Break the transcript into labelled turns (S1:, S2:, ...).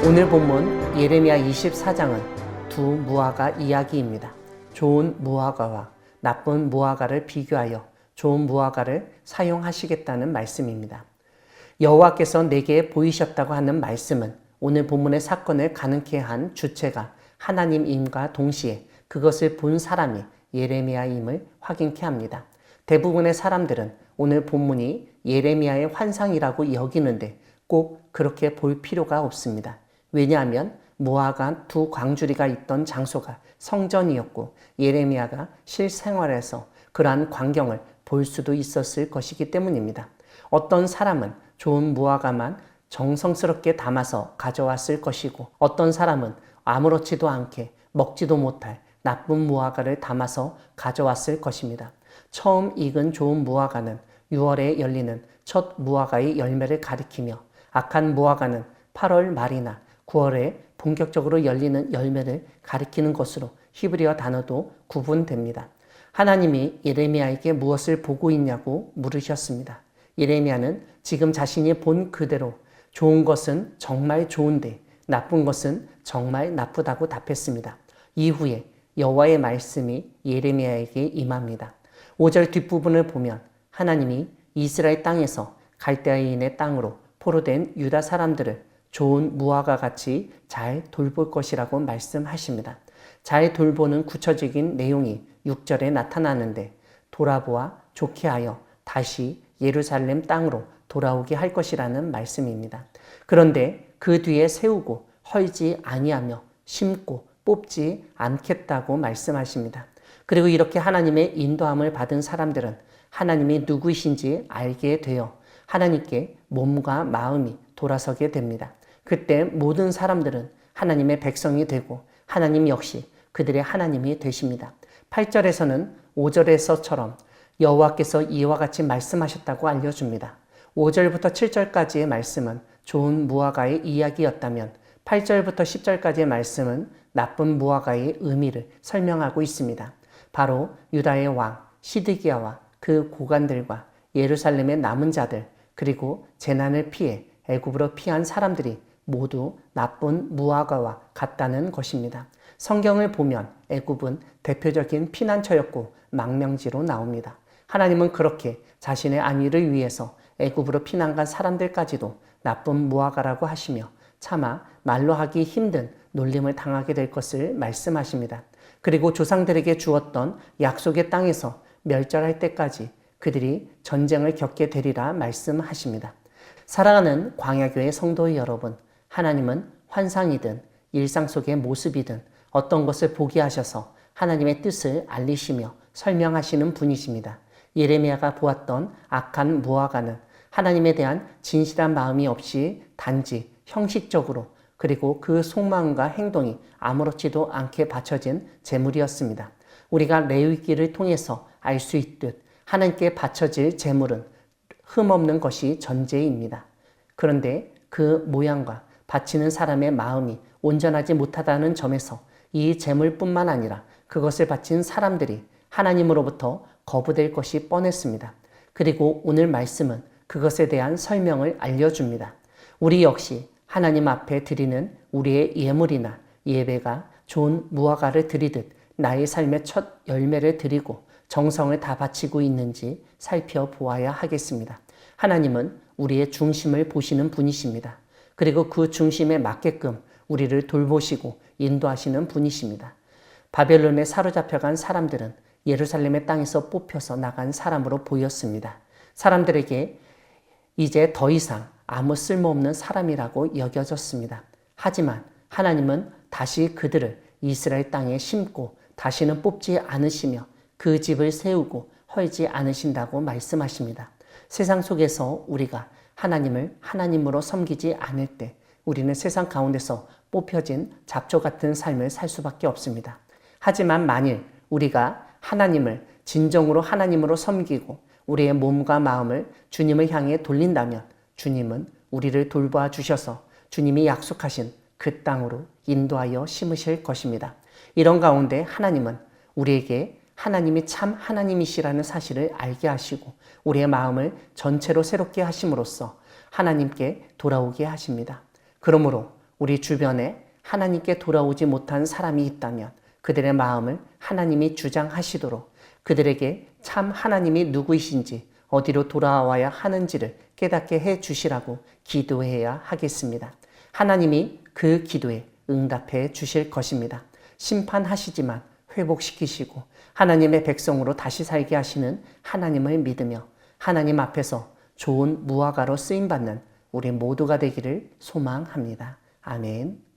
S1: 오늘 본문 예레미야 24장은 두 무화과 이야기입니다. 좋은 무화과와 나쁜 무화과를 비교하여 좋은 무화과를 사용하시겠다는 말씀입니다. 여호와께서 내게 보이셨다고 하는 말씀은 오늘 본문의 사건을 가능케 한 주체가 하나님임과 동시에 그것을 본 사람이 예레미야임을 확인케 합니다. 대부분의 사람들은 오늘 본문이 예레미야의 환상이라고 여기는데 꼭 그렇게 볼 필요가 없습니다. 왜냐하면 무화과 두 광주리가 있던 장소가 성전이었고 예레미야가 실생활에서 그러한 광경을 볼 수도 있었을 것이기 때문입니다. 어떤 사람은 좋은 무화과만 정성스럽게 담아서 가져왔을 것이고 어떤 사람은 아무렇지도 않게 먹지도 못할 나쁜 무화과를 담아서 가져왔을 것입니다. 처음 익은 좋은 무화과는 6월에 열리는 첫 무화과의 열매를 가리키며 악한 무화과는 8월 말이나 9월에 본격적으로 열리는 열매를 가리키는 것으로 히브리어 단어도 구분됩니다. 하나님이 예레미야에게 무엇을 보고 있냐고 물으셨습니다. 예레미야는 지금 자신이 본 그대로 좋은 것은 정말 좋은데 나쁜 것은 정말 나쁘다고 답했습니다. 이후에 여호와의 말씀이 예레미야에게 임합니다. 5절 뒷부분을 보면 하나님이 이스라엘 땅에서 갈대아인의 땅으로 포로된 유다 사람들을 좋은 무화과 같이 잘 돌볼 것이라고 말씀하십니다. 잘 돌보는 구체적인 내용이 6절에 나타나는데 돌아보아 좋게 하여 다시 예루살렘 땅으로 돌아오게 할 것이라는 말씀입니다. 그런데 그 뒤에 세우고 헐지 아니하며 심고 뽑지 않겠다고 말씀하십니다. 그리고 이렇게 하나님의 인도함을 받은 사람들은 하나님이 누구이신지 알게 되어 하나님께 몸과 마음이 돌아서게 됩니다. 그때 모든 사람들은 하나님의 백성이 되고 하나님 역시 그들의 하나님이 되십니다. 8절에서는 5절에서처럼 여호와께서 이와 같이 말씀하셨다고 알려줍니다. 5절부터 7절까지의 말씀은 좋은 무화과의 이야기였다면 8절부터 10절까지의 말씀은 나쁜 무화과의 의미를 설명하고 있습니다. 바로 유다의 왕 시드기야와 그 고관들과 예루살렘의 남은 자들 그리고 재난을 피해 애굽으로 피한 사람들이 모두 나쁜 무화과와 같다는 것입니다. 성경을 보면 애굽은 대표적인 피난처였고 망명지로 나옵니다. 하나님은 그렇게 자신의 안위를 위해서 애굽으로 피난간 사람들까지도 나쁜 무화과라고 하시며 차마 말로 하기 힘든 놀림을 당하게 될 것을 말씀하십니다. 그리고 조상들에게 주었던 약속의 땅에서 멸절할 때까지 그들이 전쟁을 겪게 되리라 말씀하십니다. 사랑하는 광야교회 성도 여러분, 하나님은 환상이든 일상 속의 모습이든 어떤 것을 보게 하셔서 하나님의 뜻을 알리시며 설명하시는 분이십니다. 예레미야가 보았던 악한 무화과는 하나님에 대한 진실한 마음이 없이 단지 형식적으로 그리고 그 속마음과 행동이 아무렇지도 않게 바쳐진 제물이었습니다. 우리가 레위기를 통해서 알 수 있듯 하나님께 바쳐질 제물은 흠없는 것이 전제입니다. 그런데 그 모양과 바치는 사람의 마음이 온전하지 못하다는 점에서 이 제물뿐만 아니라 그것을 바친 사람들이 하나님으로부터 거부될 것이 뻔했습니다. 그리고 오늘 말씀은 그것에 대한 설명을 알려줍니다. 우리 역시 하나님 앞에 드리는 우리의 예물이나 예배가 좋은 무화과를 드리듯 나의 삶의 첫 열매를 드리고 정성을 다 바치고 있는지 살펴보아야 하겠습니다. 하나님은 우리의 중심을 보시는 분이십니다. 그리고 그 중심에 맞게끔 우리를 돌보시고 인도하시는 분이십니다. 바벨론에 사로잡혀간 사람들은 예루살렘의 땅에서 뽑혀서 나간 사람으로 보였습니다. 사람들에게 이제 더 이상 아무 쓸모없는 사람이라고 여겨졌습니다. 하지만 하나님은 다시 그들을 이스라엘 땅에 심고 다시는 뽑지 않으시며 그 집을 세우고 헐지 않으신다고 말씀하십니다. 세상 속에서 우리가 하나님을 하나님으로 섬기지 않을 때 우리는 세상 가운데서 뽑혀진 잡초 같은 삶을 살 수밖에 없습니다. 하지만 만일 우리가 하나님을 진정으로 하나님으로 섬기고 우리의 몸과 마음을 주님을 향해 돌린다면 주님은 우리를 돌보아 주셔서 주님이 약속하신 그 땅으로 인도하여 심으실 것입니다. 이런 가운데 하나님은 우리에게 하나님이 참 하나님이시라는 사실을 알게 하시고 우리의 마음을 전체로 새롭게 하심으로써 하나님께 돌아오게 하십니다. 그러므로 우리 주변에 하나님께 돌아오지 못한 사람이 있다면 그들의 마음을 하나님이 주장하시도록 그들에게 참 하나님이 누구이신지 어디로 돌아와야 하는지를 깨닫게 해 주시라고 기도해야 하겠습니다. 하나님이 그 기도에 응답해 주실 것입니다. 심판하시지만 회복시키시고 하나님의 백성으로 다시 살게 하시는 하나님을 믿으며 하나님 앞에서 좋은 무화과로 쓰임받는 우리 모두가 되기를 소망합니다. 아멘.